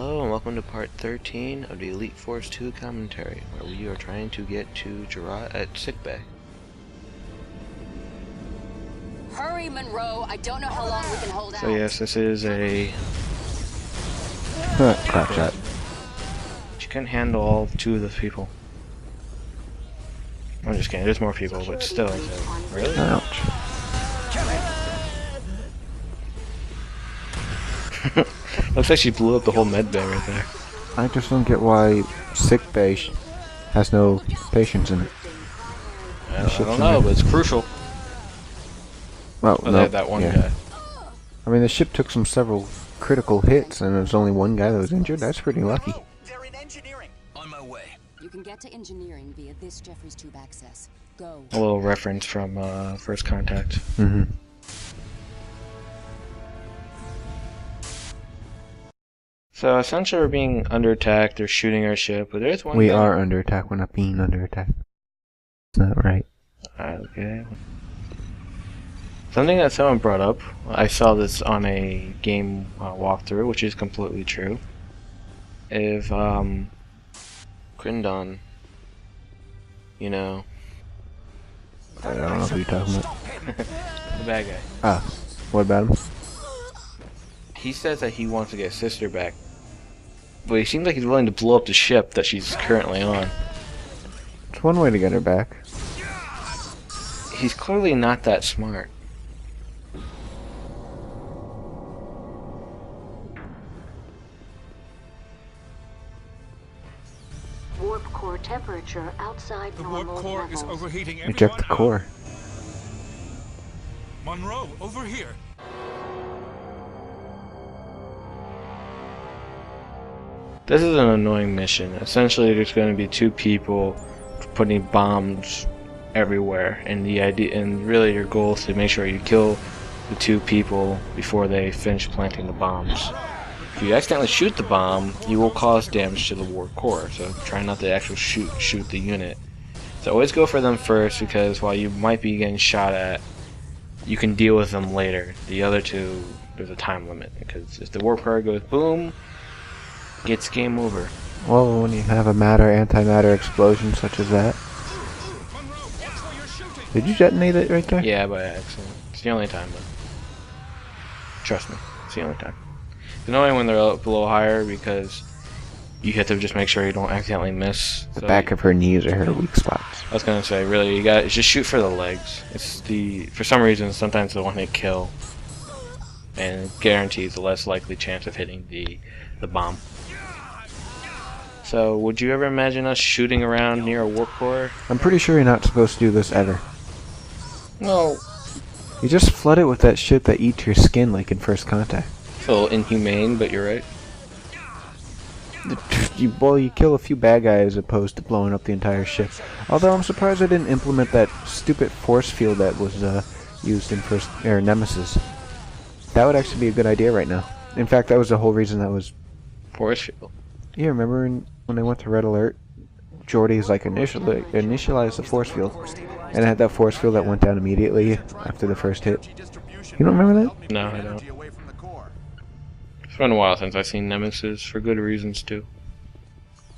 Hello and welcome to part 13 of the Elite Force 2 commentary, where we are trying to get to Gerard at sickbay. Hurry, Monroe! I don't know how long we can hold out. So yes, this is a... Crap shot. She couldn't handle all two of those people. I'm just kidding, there's more people, but still. Really? Ouch. Looks like she blew up the whole med bay right there. I just don't get why sickbay has no patients in it. I don't know, but it's crucial. Well, Oh, no, they had that one guy. I mean, the ship took several critical hits, and there's only one guy that was injured. That's pretty lucky. They're in engineering. On my way. You can get to engineering via this Jeffries tube access. Go. A little reference from First Contact. Mm-hmm. So essentially we're being under attack, they're shooting our ship, but there's one We guy. are under attack. We're not being under attack. It's not right. Okay. Something that someone brought up, I saw this on a game walkthrough, which is completely true. If, Kryndon, you know... I don't know who you're talking about. the bad guy. Ah, what about him? He says that he wants to get his sister back. But he seems like he's willing to blow up the ship that she's currently on. It's one way to get her back. He's clearly not that smart. Warp core temperature outside The normal warp core levels. is overheating. Everyone Eject the out. core. Monroe, over here. This is an annoying mission. Essentially, there's going to be two people putting bombs everywhere, and the idea, and really, your goal is to make sure you kill the two people before they finish planting the bombs. If you accidentally shoot the bomb, you will cause damage to the warp core. So try not to actually shoot the unit. So always go for them first, because while you might be getting shot at, you can deal with them later. The other two, there's a time limit, because if the warp core goes boom, it's game over. Well, when you have a matter-antimatter explosion such as that. Did you detonate it right there? Yeah, by accident. It's the only time, though. Trust me, it's the only time. It's annoying when they're up a little higher because you have to just make sure you don't accidentally miss. The back of her knees are her weak spots. I was gonna say, really, you got just shoot for the legs. It's for some reason, sometimes the one hit kill, and it guarantees a less likely chance of hitting the bomb. So, would you ever imagine us shooting around near a warp core? I'm pretty sure you're not supposed to do this ever. No. You just flood it with that shit that eats your skin like in First Contact. It's a little inhumane, but you're right. You kill a few bad guys as opposed to blowing up the entire ship. Although I'm surprised I didn't implement that stupid force field that was used in Nemesis. That would actually be a good idea right now. In fact, that was the whole reason that was... Force field. Yeah, remember when they went to Red Alert? Geordi's like initialized the force field, and it had that force field that went down immediately after the first hit. You don't remember that? No, I don't. It's been a while since I've seen Nemesis, for good reasons too.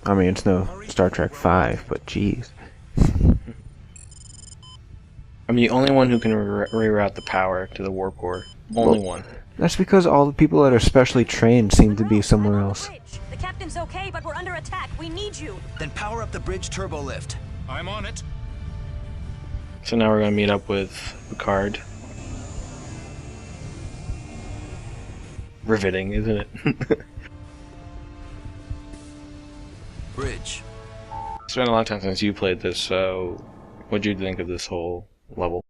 I mean, it's no Star Trek 5, but jeez. I'm the only one who can reroute the power to the warp core. Only one. That's because all the people that are specially trained seem to be somewhere else. The captain's okay, but we're under attack. We need you. Then power up the bridge turbo lift. I'm on it. So now we're gonna meet up with Picard. Riveting, isn't it? Bridge. It's been a long time since you played this, so what'd you think of this whole level?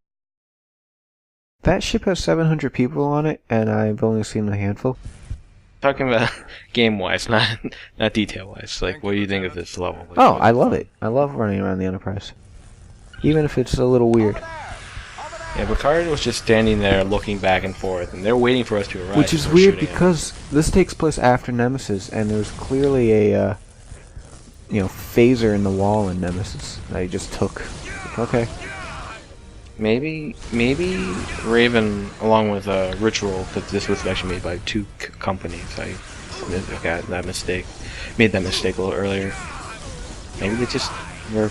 That ship has 700 people on it, and I've only seen a handful. Talking about game-wise, not detail-wise. Like, what do you think of this level? Like, Oh, I love it. I love running around the Enterprise. Even if it's a little weird. Yeah, Picard was just standing there looking back and forth, and they're waiting for us to arrive. Which is before weird shooting him. because this takes place after Nemesis, and there's clearly a, phaser in the wall in Nemesis that he just took. Okay. Maybe Raven, along with Ritual, because this was actually made by two companies. got that mistake. Made that mistake a little earlier. Maybe they just were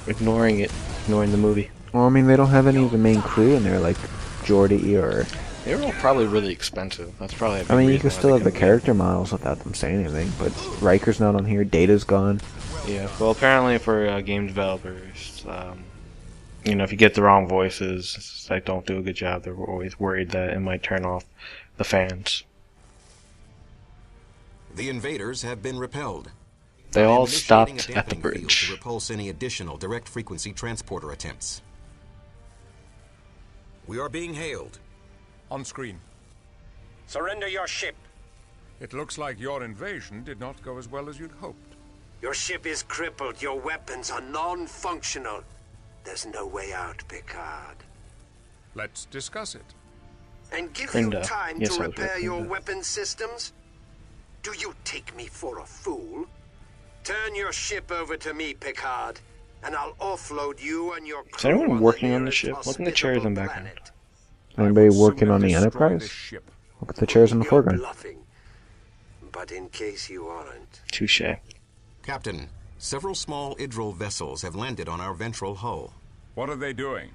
ignoring the movie. Well, I mean, they don't have any of the main crew in there, like Geordi or... They were all probably really expensive. That's probably a big I mean, you reason can why still they have the couldn't character models without them saying anything, but Riker's not on here, Data's gone. Yeah, well, apparently for game developers, you know, if you get the wrong voices that don't do a good job, they're always worried that it might turn off the fans. The invaders have been repelled. They I am all initiating stopped a at the damping field bridge. to repulse any additional direct frequency transporter attempts. We are being hailed. On screen. Surrender your ship. It looks like your invasion did not go as well as you'd hoped. Your ship is crippled. Your weapons are non-functional. There's no way out, Picard. Let's discuss it. And give Grinda. you time Yes, to I was right, repair your Grinda. weapon systems? Do you take me for a fool? Turn your ship over to me, Picard, and I'll offload you and your crew anyone working on the nearest ship? Look in the chairs in the hospitable background. planet. Anybody I will working sooner on the destroy Enterprise? this ship. Look at the chairs in the You're foreground. bluffing. But in case you aren't, Touche. Captain, several small Idril vessels have landed on our ventral hull. What are they doing?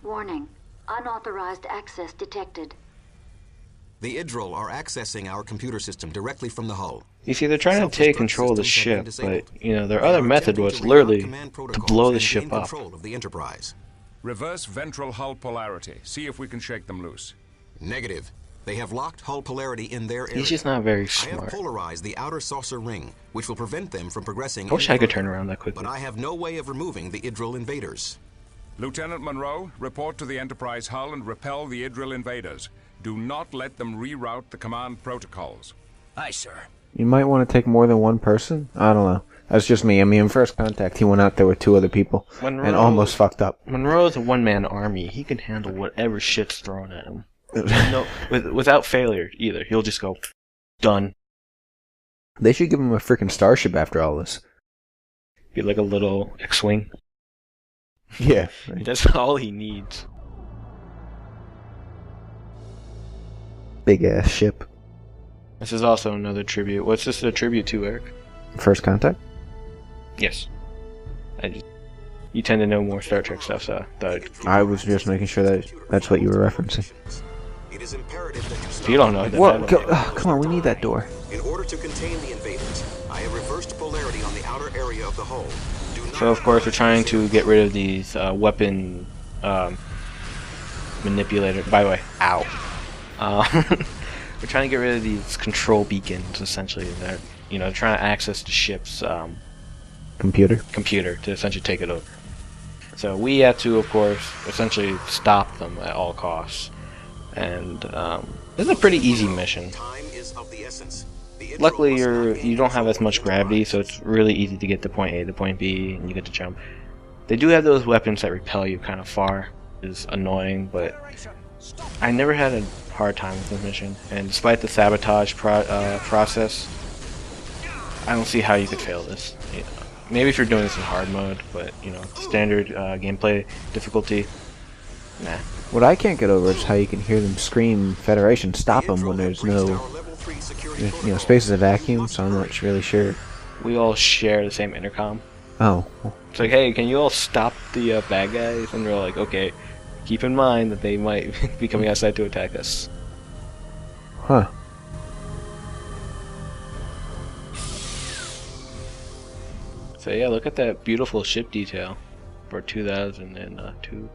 Warning. Unauthorized access detected. The Idril are accessing our computer system directly from the hull. You see, they're trying to take control of the ship, Systems have been but, you know, their They other are method attempting was to literally reroute command to protocols blow the and ship gain up. control of the Enterprise. Reverse ventral hull polarity. See if we can shake them loose. Negative. They have locked hull polarity in their area. He's just not very I have smart. polarized the outer saucer ring, which will prevent them from progressing. I wish any I could further. turn around that quickly. But I have no way of removing the Idril invaders. Lieutenant Monroe, report to the Enterprise hull and repel the Idril invaders. Do not let them reroute the command protocols. Aye, sir. You might want to take more than one person? I don't know. That's just me. I mean, in First Contact, he went out there with 2 other people and Monroe- almost fucked up. Monroe's a one-man army. He can handle whatever shit's thrown at him. No, without failure either. He'll just go, done. They should give him a freaking starship after all this. Be like a little X-wing. Yeah. That's all he needs. Big ass ship. This is also another tribute. What's this a tribute to, Eric? First Contact? Yes. You tend to know more Star Trek stuff, so I thought I was just making sure that that's what you were referencing. It is imperative that you if stop. you don't know, then I What? don't know. Come on, we need that door. In order to contain the invaders, I have reversed polarity on the outer area of the hull. Do not So of course we're trying to get rid of these weapon manipulator. By the way, ow. We're trying to get rid of these control beacons. Essentially, they're trying to access the ship's Computer. computer to essentially take it over. So we had to, of course, essentially stop them at all costs. And this is a pretty easy mission. Time is of the essence. The Idril Luckily, must not you don't have as much gain gravity, control. so it's really easy to get to point A to point B, and you get to jump. They do have those weapons that repel you kind of far. Is annoying, but I never had a hard time with this mission. And despite the sabotage process, I don't see how you could fail this. Maybe if you're doing this in hard mode, but standard gameplay difficulty, nah. What I can't get over is how you can hear them scream Federation, stop them when there's no, space is a vacuum, so I'm not really sure. We all share the same intercom. Oh, It's like, hey, can you all stop the bad guys? And they're like, okay, keep in mind that they might be coming outside to attack us. huh. So yeah, look at that beautiful ship detail for 2002.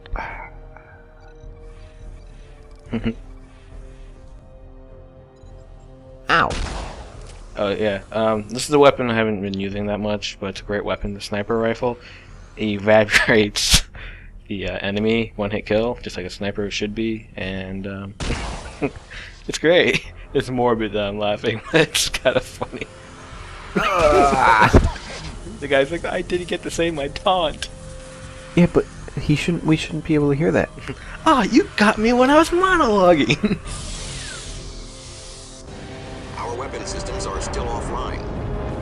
Ow. Oh yeah, this is a weapon I haven't been using that much, but it's a great weapon, the sniper rifle. It evaporates the enemy, one-hit kill, just like a sniper should be, and it's great. It's morbid that I'm laughing, but it's kind of funny. The guy's like, I didn't get to say my taunt. Yeah, but we shouldn't be able to hear that. Ah, you got me when I was monologuing. Our weapon systems are still offline.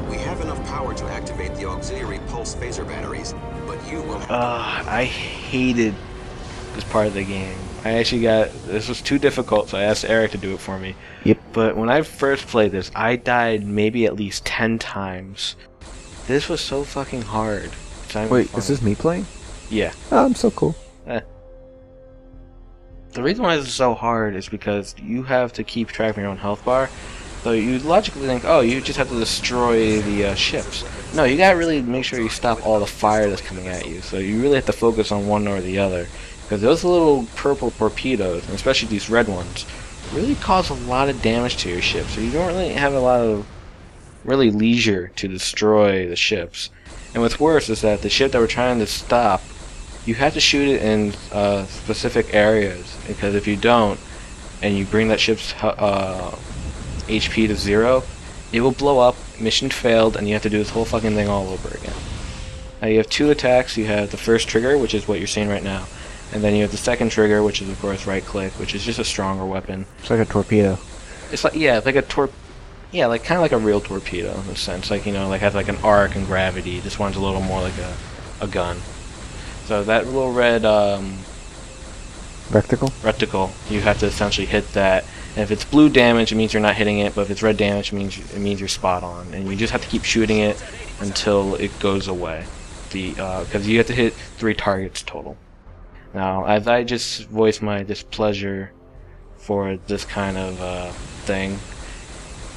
We have enough power to activate the auxiliary pulse phaser batteries, but you will have I hated this part of the game. I actually got... This was too difficult, so I asked Eric to do it for me. Yep. But when I first played this, I died maybe at least 10 times. This was so fucking hard. Wait, is this me playing? Yeah. Oh, I'm so cool. The reason why this is so hard is because you have to keep track of your own health bar. So you logically think, oh, you just have to destroy the ships. No, you gotta really make sure you stop all the fire that's coming at you. So you really have to focus on one or the other. Because those little purple torpedoes, and especially these red ones, really cause a lot of damage to your ship. So you don't really have a lot of really leisure to destroy the ships. And what's worse is that the ship that we're trying to stop, you have to shoot it in specific areas. Because if you don't, and you bring that ship's HP to 0, it will blow up, mission failed, and you have to do this whole fucking thing all over again. Now you have 2 attacks. You have the first trigger, which is what you're seeing right now, and then you have the second trigger, which is of course right click, which is just a stronger weapon. It's like a torpedo. It's like, yeah, like a like kind of like a real torpedo in a sense, like, you know, like has like an arc and gravity. This one's a little more like a gun. So that little red reticle, you have to essentially hit that. And if it's blue damage, it means you're not hitting it, but if it's red damage, it means you're spot on. And you just have to keep shooting it until it goes away. Because you have to hit 3 targets total. Now, as I just voiced my displeasure for this kind of thing,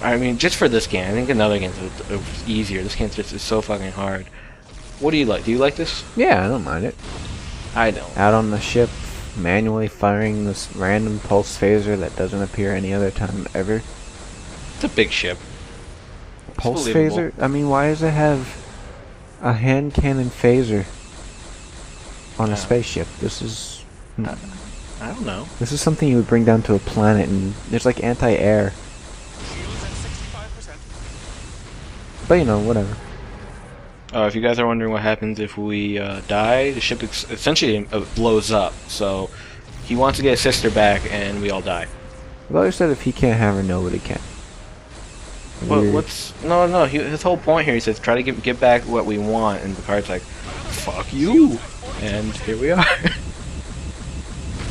I mean, just for this game, I think another game is easier. This game just is so fucking hard. What do you like? Do you like this? Yeah, I don't mind it. I don't. Out on the ship, manually firing this random pulse phaser that doesn't appear any other time ever. It's a big ship. Pulse phaser? I mean, why does it have a hand cannon phaser on a spaceship? This is... I don't know. This is something you would bring down to a planet, and there's like anti-air. But you know, whatever. If you guys are wondering what happens if we die, the ship essentially blows up. So he wants to get his sister back, and we all die. I've always said if he can't have her, nobody can. No. His whole point here, he says, try to get back what we want, and Picard's like, fuck you, and here we are.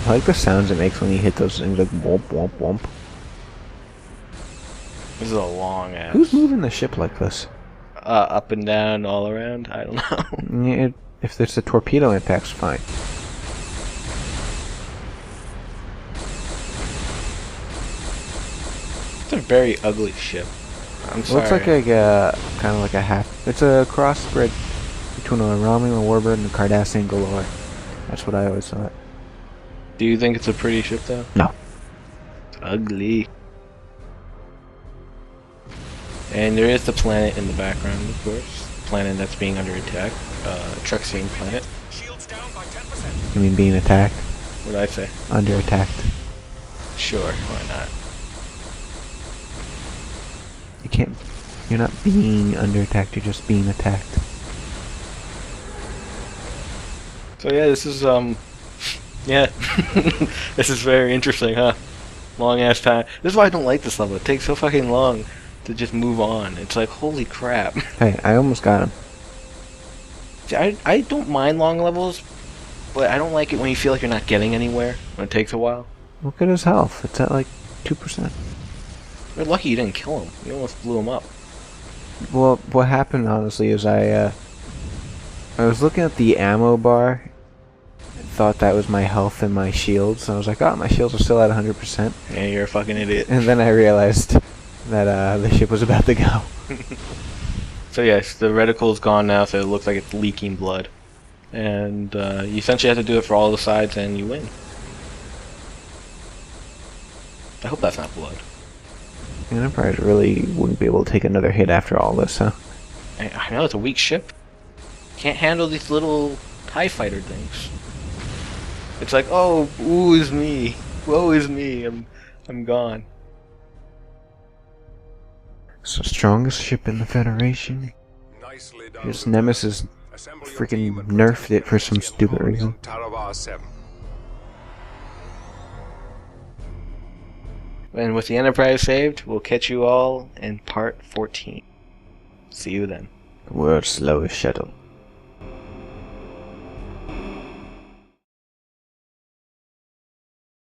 I like the sounds it makes when you hit those things, like womp womp womp. This is a long ass. Who's moving the ship like this? Up and down, all around. I don't know. If there's a torpedo impact's fine. It's a very ugly ship. I'm sorry. Looks like a kind of like a half. It's a crossbred between a Romulan Warbird and a Cardassian Galore. That's what I always thought. Do you think it's a pretty ship though? No. It's ugly. And there is the planet in the background, of course. Planet that's being under attack. Truxian planet. You mean being attacked? What did I say? Under attacked. Sure, why not? You can't... You're not being under attacked, you're just being attacked. So yeah, this is, yeah. This is very interesting, huh? Long ass time. This is why I don't like this level. It takes so fucking long to just move on. It's like, holy crap. Hey, I almost got him. See, I don't mind long levels, but I don't like it when you feel like you're not getting anywhere, when it takes a while. Look at his health. It's at like 2%. You're lucky you didn't kill him. You almost blew him up. Well, what happened, honestly, is I was looking at the ammo bar, thought that was my health and my shields, and I was like, oh, my shields are still at 100%. Yeah, you're a fucking idiot. And then I realized that the ship was about to go. So yes, the reticle's gone now, so it looks like it's leaking blood. And you essentially have to do it for all the sides, and you win. I hope that's not blood. Enterprise really wouldn't be able to take another hit after all this, huh? I know, it's a weak ship. Can't handle these little TIE fighter things. It's like, oh, woe is me. Woe is me. I'm gone. It's the strongest ship in the Federation. His Nemesis freaking nerfed it for some stupid reason. And with the Enterprise saved, we'll catch you all in part 14. See you then. The world's slowest shuttle.